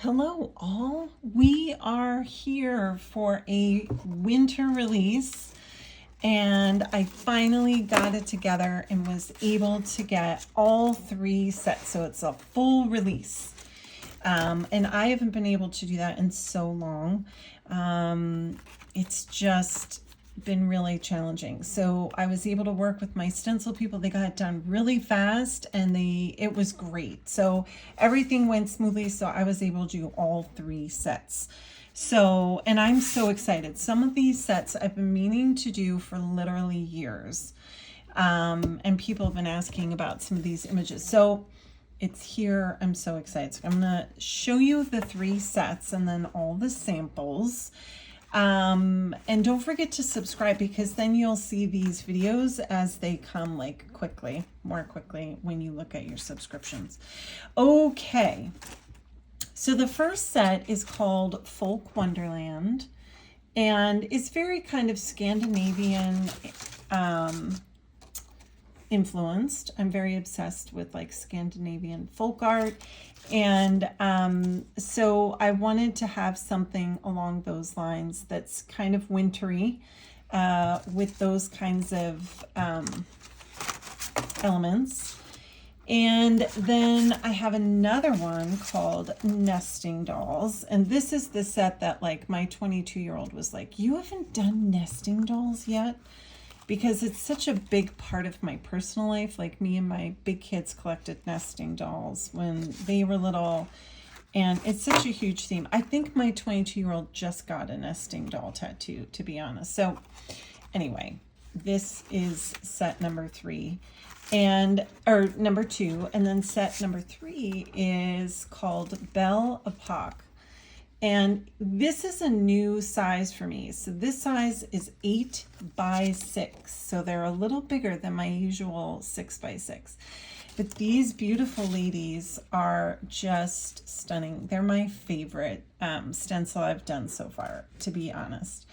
Hello all, we are here for a winter release and I finally got it together and was able to get all three sets, so it's a full release. And I haven't been able to do that in so long. It's just been really challenging. So I was able to work with my stencil people. They got it done really fast and it was great. So everything went smoothly. So I was able to do all three sets. So, and I'm so excited. Some of these sets I've been meaning to do for literally years. And people have been asking about some of these images. So it's here. I'm so excited. So I'm going to show you the three sets and then all the samples. And don't forget to subscribe because then you'll see these videos as they come like more quickly when you look at your subscriptions. Okay. So the first set is called Folk Wonderland and it's very kind of Scandinavian, influenced. I'm very obsessed with like Scandinavian folk art. And so I wanted to have something along those lines that's kind of wintry with those kinds of elements. And then I have another one called Nesting Dolls. And this is the set that like my 22-year-old was like, you haven't done nesting dolls yet? Because it's such a big part of my personal life. Like me and my big kids collected nesting dolls when they were little. And it's such a huge theme. I think my 22-year-old just got a nesting doll tattoo, to be honest. So anyway, this is set number 3 or number 2. And then set number 3 is called Belle Epoque. And this is a new size for me. So this size is 8 by 6. So they're a little bigger than my usual 6 by 6. But these beautiful ladies are just stunning. They're my favorite stencil I've done so far, to be honest.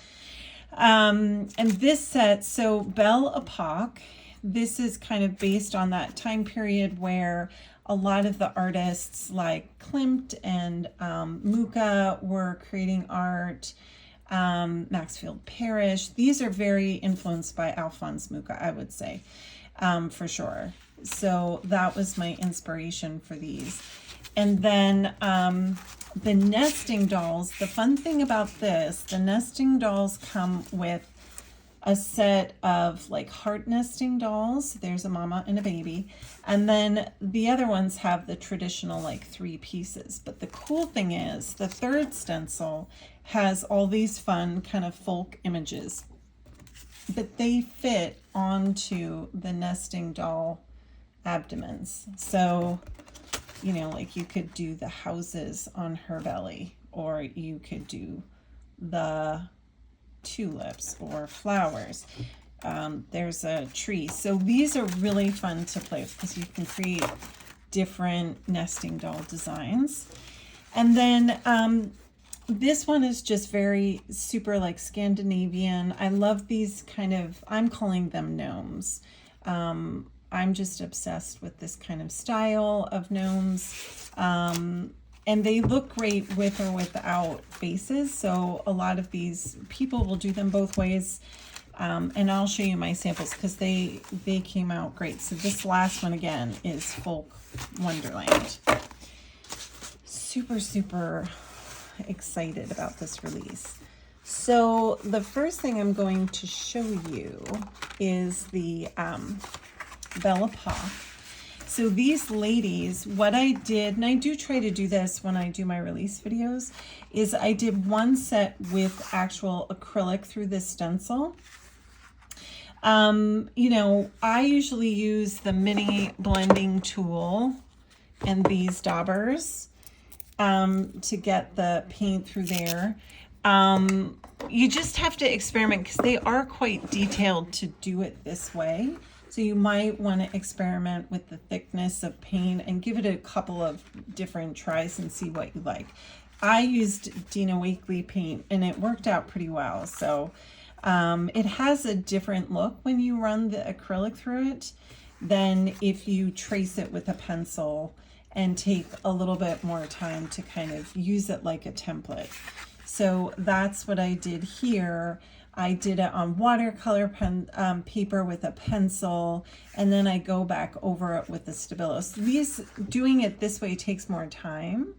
And this set, so Belle Epoque, this is kind of based on that time period where a lot of the artists like Klimt and Mucha were creating art, Maxfield Parrish. These are very influenced by Alphonse Mucha, I would say, for sure. So that was my inspiration for these. And then the nesting dolls, the fun thing about this, the nesting dolls come with a set of like heart nesting dolls. There's a mama and a baby. And then the other ones have the traditional like 3 pieces. But the cool thing is the third stencil has all these fun kind of folk images. But they fit onto the nesting doll abdomens. So, you know, like you could do the houses on her belly, or you could do the tulips or flowers. There's a tree. So these are really fun to play with because you can create different nesting doll designs. And then this one is just very super like Scandinavian. I love these kind of, I'm calling them gnomes. I'm just obsessed with this kind of style of gnomes. And they look great with or without faces. So a lot of these people will do them both ways. And I'll show you my samples because they came out great. So this last one again is Folk Wonderland. Super, super excited about this release. So the first thing I'm going to show you is the Belle Epoque. So these ladies, what I did, and I do try to do this when I do my release videos, is I did one set with actual acrylic through this stencil. You know, I usually use the mini blending tool and these daubers to get the paint through there. You just have to experiment because they are quite detailed to do it this way. So you might want to experiment with the thickness of paint and give it a couple of different tries and see what you like. I used Dina Wakley paint and it worked out pretty well. So it has a different look when you run the acrylic through it than if you trace it with a pencil and take a little bit more time to kind of use it like a template. So that's what I did here. I did it on watercolor paper with a pencil, and then I go back over it with the Stabilo. So doing it this way takes more time,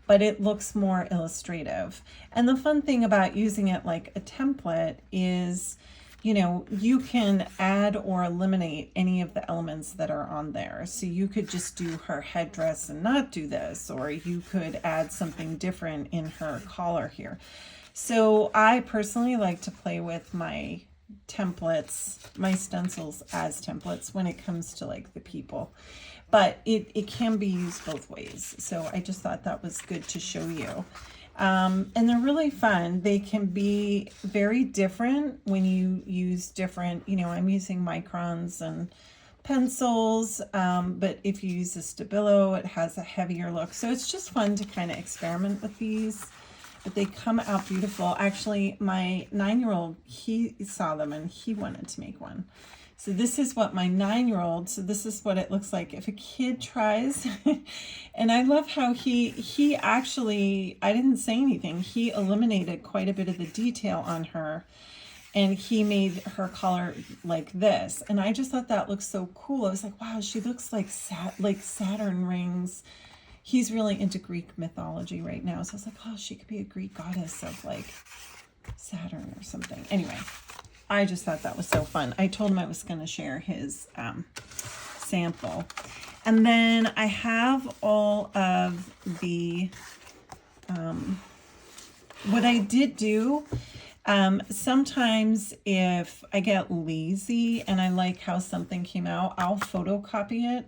but it looks more illustrative. And the fun thing about using it like a template is, you know, you can add or eliminate any of the elements that are on there. So you could just do her headdress and not do this, or you could add something different in her collar here. So I personally like to play with my templates, my stencils as templates when it comes to like the people, but it can be used both ways. So I just thought that was good to show you. And they're really fun. They can be very different when you use different, you know, I'm using microns and pencils, but if you use a Stabilo, it has a heavier look. So it's just fun to kind of experiment with these. But they come out beautiful. Actually, my 9-year-old, he saw them and he wanted to make one. So this is what my 9-year-old, so this is what it looks like if a kid tries. And I love how he actually, I didn't say anything. He eliminated quite a bit of the detail on her, and he made her collar like this. And I just thought that looked so cool. I was like, wow, she looks like Saturn rings. He's really into Greek mythology right now. So I was like, oh, she could be a Greek goddess of like Saturn or something. Anyway, I just thought that was so fun. I told him I was going to share his sample. And then I have all of the, what I did do, sometimes if I get lazy and I like how something came out, I'll photocopy it.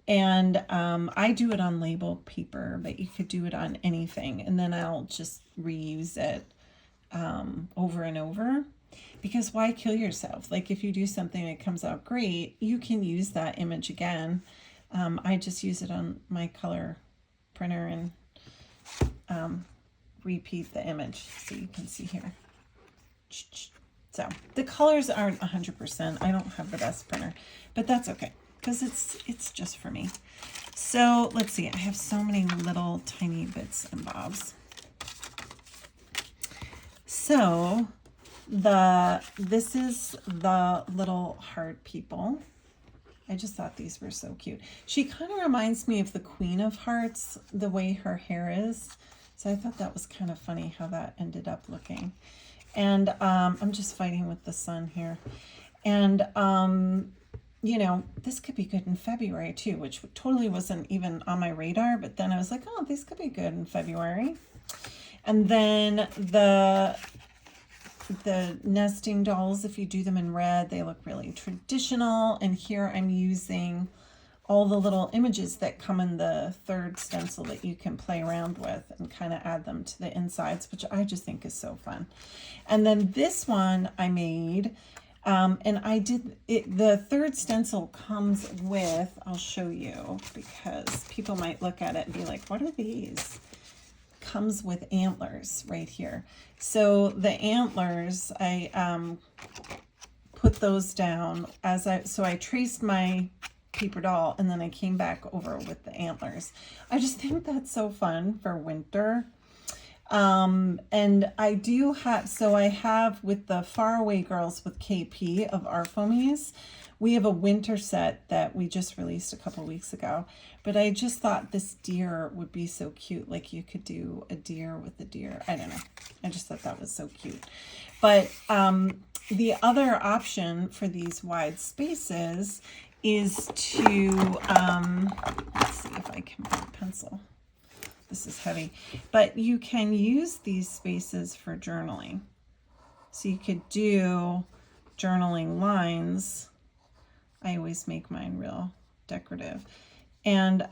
And I do it on labeled paper, but you could do it on anything. And then I'll just reuse it over and over. Because why kill yourself? Like if you do something that comes out great, you can use that image again. I just use it on my color printer and repeat the image so you can see here. So the colors aren't 100%. I don't have the best printer, but that's okay, because it's just for me. So let's see, I have so many little tiny bits and bobs. So this is the little heart people. I just thought these were so cute. She kind of reminds me of the Queen of Hearts, the way her hair is. So I thought that was kind of funny how that ended up looking. And I'm just fighting with the sun here. And you know, this could be good in February too, which totally wasn't even on my radar. But then I was like, oh, this could be good in February. And then the nesting dolls, if you do them in red, they look really traditional. And here I'm using all the little images that come in the third stencil that you can play around with and kind of add them to the insides, which I just think is so fun. And then this one I made, and I did it, the third stencil comes with, I'll show you because people might look at it and be like, what are these? Comes with antlers right here. So the antlers, I put those down so I traced my paper doll and then I came back over with the antlers. I just think that's so fun for winter. And I do have, so I have with the Faraway Girls with KP of Art Foamies, we have a winter set that we just released a couple weeks ago, but I just thought this deer would be so cute. Like you could do a deer with a deer. I don't know. I just thought that was so cute. But the other option for these wide spaces is to, let's see if I can put a pencil. This is heavy, but you can use these spaces for journaling. So you could do journaling lines. I always make mine real decorative. And,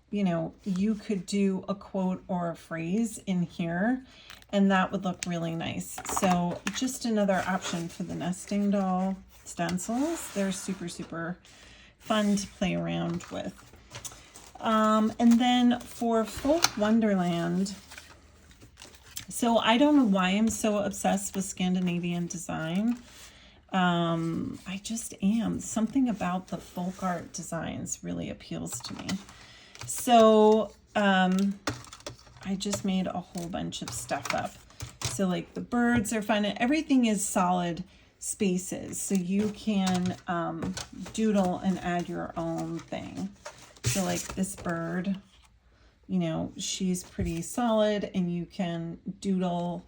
you know, you could do a quote or a phrase in here, and that would look really nice. So just another option for the nesting doll stencils. They're super, super fun to play around with. And then for Folk Wonderland, so I don't know why I'm so obsessed with Scandinavian design. I just am. Something about the folk art designs really appeals to me. So I just made a whole bunch of stuff up. So like the birds are fun, and everything is solid spaces. So you can doodle and add your own thing. So like this bird, you know, she's pretty solid, and you can doodle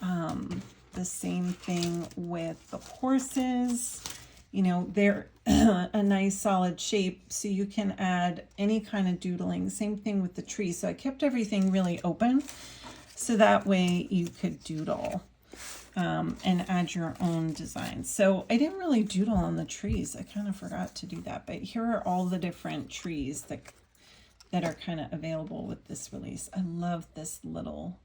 the same thing with the horses. You know, they're a nice solid shape, so you can add any kind of doodling. Same thing with the tree. So I kept everything really open, so that way you could doodle and add your own design. So I didn't really doodle on the trees. I kind of forgot to do that, but here are all the different trees that are kind of available with this release. I love this little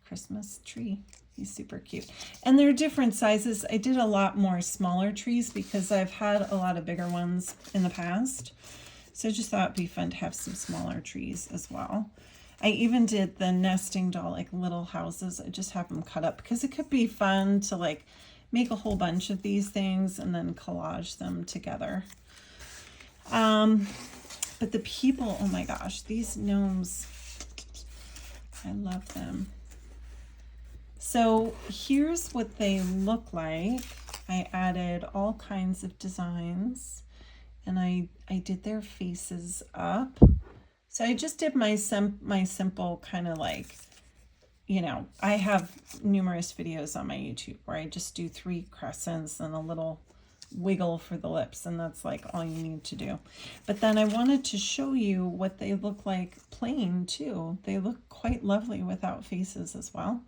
Christmas tree. He's super cute. And they're different sizes. I did a lot more smaller trees because I've had a lot of bigger ones in the past. So I just thought it'd be fun to have some smaller trees as well. I even did the nesting doll, like little houses. I just have them cut up because it could be fun to like make a whole bunch of these things and then collage them together. But the people, oh my gosh, these gnomes, I love them. So here's what they look like. I added all kinds of designs, and I did their faces up. So I just did my simple kind of like, you know, I have numerous videos on my YouTube where I just do 3 crescents and a little wiggle for the lips, and that's like all you need to do. But then I wanted to show you what they look like plain too. They look quite lovely without faces as well.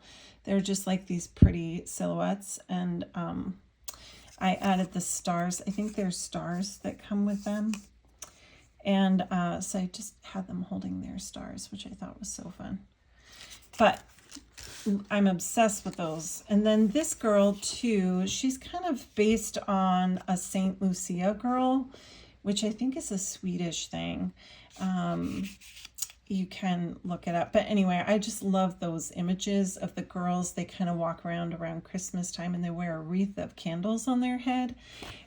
They're just like these pretty silhouettes, and I added the stars. I think there's stars that come with them. And so I just had them holding their stars, which I thought was so fun. But I'm obsessed with those. And then this girl too, she's kind of based on a Saint Lucia girl, which I think is a Swedish thing. You can look it up. But anyway, I just love those images of the girls. They kind of walk around Christmas time, and they wear a wreath of candles on their head.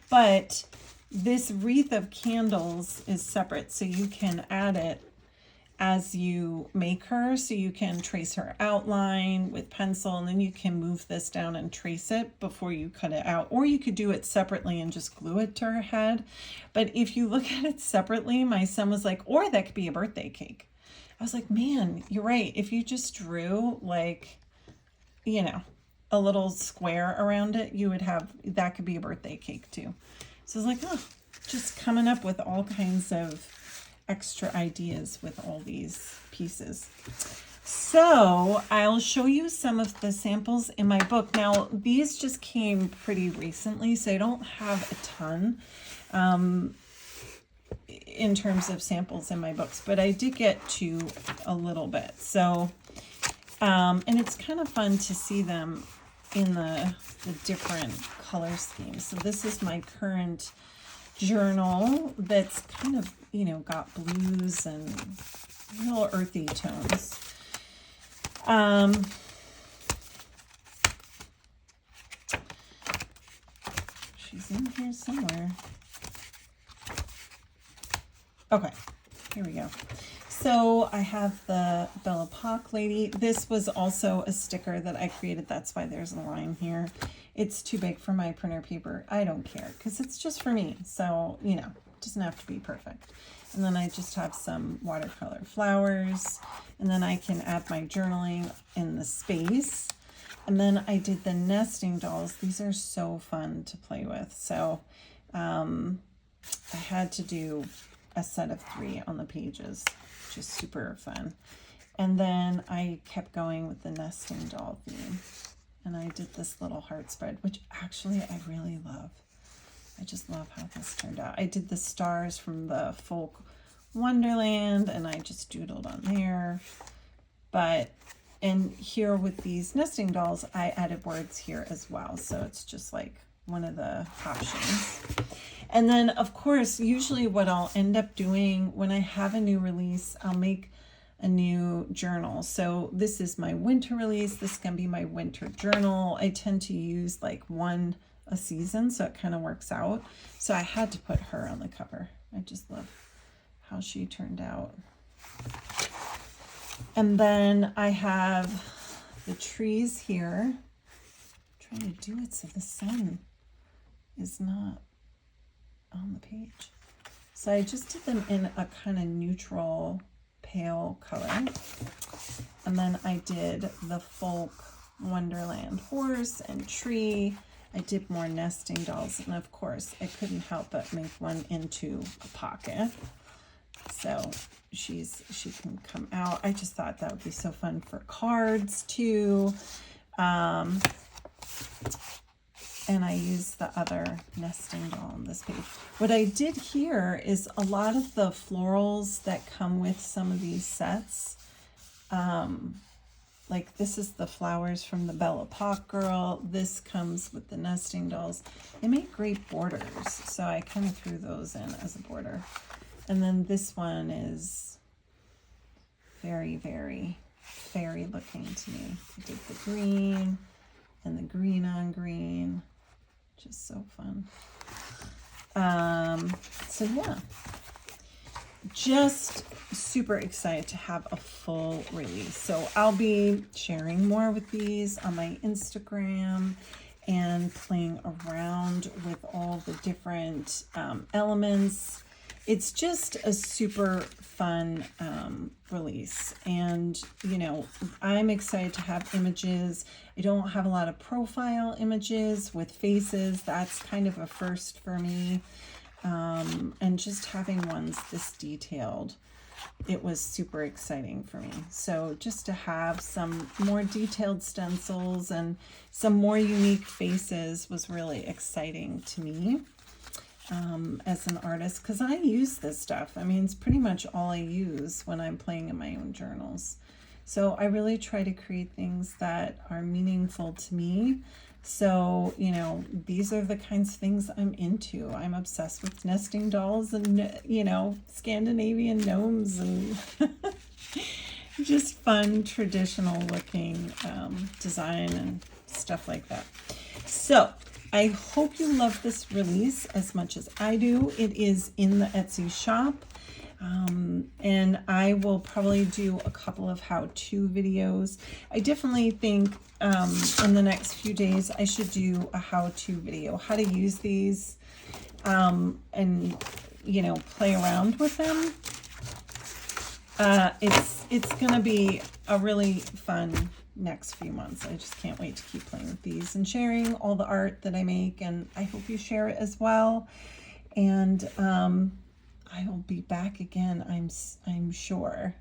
But this wreath of candles is separate, so you can add it as you make her. So you can trace her outline with pencil, and then you can move this down and trace it before you cut it out. Or you could do it separately and just glue it to her head. But if you look at it separately, my son was like, or that could be a birthday cake. I was like, man, you're right. If you just drew like, you know, a little square around it, you would have, that could be a birthday cake too. So I was like, oh, just coming up with all kinds of extra ideas with all these pieces. So I'll show you some of the samples in my book. Now, these just came pretty recently, so I don't have a ton in terms of samples in my books, but I did get to a little bit. So, and it's kind of fun to see them in the different color schemes. So this is my current journal that's kind of, you know, got blues and real earthy tones. She's in here somewhere. Okay, here we go. So I have the Bella Pock lady. This was also a sticker that I created. That's why there's a line here. It's too big for my printer paper. I don't care because it's just for me. So, you know, it doesn't have to be perfect. And then I just have some watercolor flowers. And then I can add my journaling in the space. And then I did the nesting dolls. These are so fun to play with. So I had to do a set of 3 on the pages, which is super fun. And then I kept going with the nesting doll theme. And I did this little heart spread, which actually I really love. I just love how this turned out. I did the stars from the Folk Wonderland, and I just doodled on there. But, and here with these nesting dolls, I added words here as well. So it's just like one of the options. And then, of course, usually what I'll end up doing when I have a new release, I'll make a new journal. So this is my winter release. This can be my winter journal. I tend to use like one a season, so it kind of works out. So I had to put her on the cover. I just love how she turned out. And then I have the trees here. I'm trying to do it so the sun is not on the page. So I just did them in a kind of neutral pale color. And then I did the folk Wonderland horse and tree. I did more nesting dolls, and of course I couldn't help but make one into a pocket. So she can come out. I just thought that would be so fun for cards too. And I used the other nesting doll on this page. What I did here is a lot of the florals that come with some of these sets. Like this is the flowers from the Bella Pock Girl. This comes with the nesting dolls. They make great borders, so I kind of threw those in as a border. And then this one is very, very fairy looking to me. I did the green and the green on green. Just so fun. So yeah, just super excited to have a full release. So I'll be sharing more with these on my Instagram and playing around with all the different elements. It's just a super fun release, and you know, I'm excited to have images. I don't have a lot of profile images with faces. That's kind of a first for me, and just having ones this detailed, it was super exciting for me. So just to have some more detailed stencils and some more unique faces was really exciting to me. As an artist, because I use this stuff. I mean, it's pretty much all I use when I'm playing in my own journals. So I really try to create things that are meaningful to me. So, you know, these are the kinds of things I'm into. I'm obsessed with nesting dolls and, you know, Scandinavian gnomes and just fun, traditional looking design and stuff like that. So I hope you love this release as much as I do. It is in the Etsy shop. And I will probably do a couple of how-to videos. I definitely think in the next few days I should do a how-to video, how to use these, and you know, play around with them. It's gonna be a really fun next few months. I just can't wait to keep playing with these and sharing all the art that I make, and I hope you share it as well. And I will be back again, I'm sure.